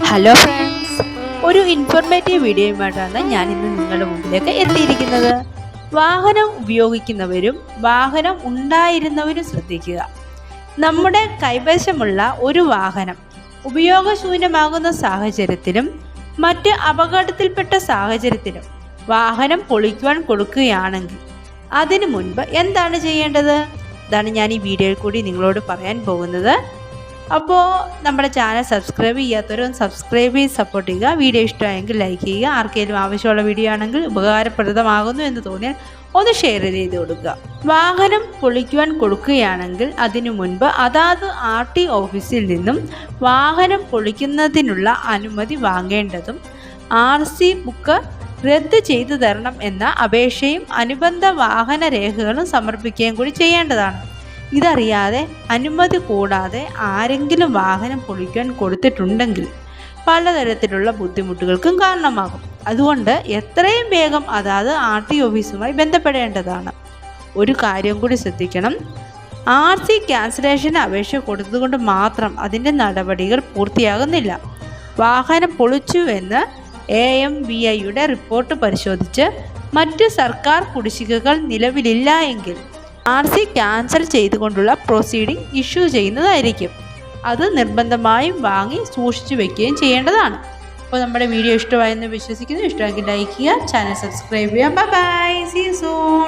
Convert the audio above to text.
Hello friends, ഒരു informative വീഡിയോയുമായിട്ടാണ് ഞാൻ ഇന്ന് നിങ്ങളുടെ മുമ്പിലേക്ക് എത്തിയിരിക്കുന്നത്. വാഹനം ഉപയോഗിക്കുന്നവരും വാഹനം ഉണ്ടായിരുന്നവരും ശ്രദ്ധിക്കുക. നമ്മുടെ കൈവശമുള്ള ഒരു വാഹനം ഉപയോഗശൂന്യമാകുന്ന സാഹചര്യത്തിലും മറ്റ് അപകടത്തിൽപ്പെട്ട സാഹചര്യത്തിലും വാഹനം പൊളിക്കുവാൻ കൊടുക്കുകയാണെങ്കിൽ അതിനു മുൻപ് എന്താണ് ചെയ്യേണ്ടത്? ഇതാണ് ഞാൻ ഈ വീഡിയോയിൽ കൂടി നിങ്ങളോട് പറയാൻ പോകുന്നത്. അപ്പോൾ നമ്മുടെ ചാനൽ സബ്സ്ക്രൈബ് ചെയ്യാത്തവരൊന്ന് സബ്സ്ക്രൈബ് ചെയ്ത് സപ്പോർട്ട് ചെയ്യുക. വീഡിയോ ഇഷ്ടമായെങ്കിൽ ലൈക്ക് ചെയ്യുക. ആർക്കെങ്കിലും ആവശ്യമുള്ള വീഡിയോ ആണെങ്കിൽ ഉപകാരപ്രദമാകുന്നു എന്ന് തോന്നിയാൽ ഒന്ന് ഷെയർ ചെയ്ത് കൊടുക്കുക. വാഹനം പൊളിക്കുവാൻ കൊടുക്കുകയാണെങ്കിൽ അതിനു മുൻപ് അതാത് RT ഓഫീസിൽ നിന്നും വാഹനം പൊളിക്കുന്നതിനുള്ള അനുമതി വാങ്ങേണ്ടതും RC ബുക്ക് റദ്ദ് ചെയ്തു തരണം എന്ന അപേക്ഷയും അനുബന്ധ വാഹന രേഖകളും സമർപ്പിക്കുകയും കൂടി ചെയ്യേണ്ടതാണ്. ഇതറിയാതെ അനുമതി കൂടാതെ ആരെങ്കിലും വാഹനം പൊളിക്കാൻ കൊടുത്തിട്ടുണ്ടെങ്കിൽ പലതരത്തിലുള്ള ബുദ്ധിമുട്ടുകൾക്കും കാരണമാകും. അതുകൊണ്ട് എത്രയും വേഗം അതാത് RT ഓഫീസുമായി ബന്ധപ്പെടേണ്ടതാണ്. ഒരു കാര്യം കൂടി ശ്രദ്ധിക്കണം. RC ക്യാൻസലേഷന് അപേക്ഷ കൊടുത്തതുകൊണ്ട് മാത്രം അതിൻ്റെ നടപടികൾ പൂർത്തിയാകുന്നില്ല. വാഹനം പൊളിച്ചു എന്ന് AMVIയുടെ റിപ്പോർട്ട് പരിശോധിച്ച് മറ്റ് സർക്കാർ കുടിശ്ശികകൾ നിലവിലില്ല എങ്കിൽ RC ക്യാൻസൽ ചെയ്തുകൊണ്ടുള്ള പ്രൊസീഡിംഗ് ഇഷ്യൂ ചെയ്യുന്നതായിരിക്കും. അത് നിർബന്ധമായും വാങ്ങി സൂക്ഷിച്ചു വയ്ക്കുകയും ചെയ്യേണ്ടതാണ്. അപ്പോൾ നമ്മുടെ വീഡിയോ ഇഷ്ടമായെന്ന് വിശ്വസിക്കുന്നു. ഇഷ്ടമെങ്കിൽ ലൈക്ക് ചെയ്യുക, ചാനൽ സബ്സ്ക്രൈബ് ചെയ്യുക. Bye bye, see you soon.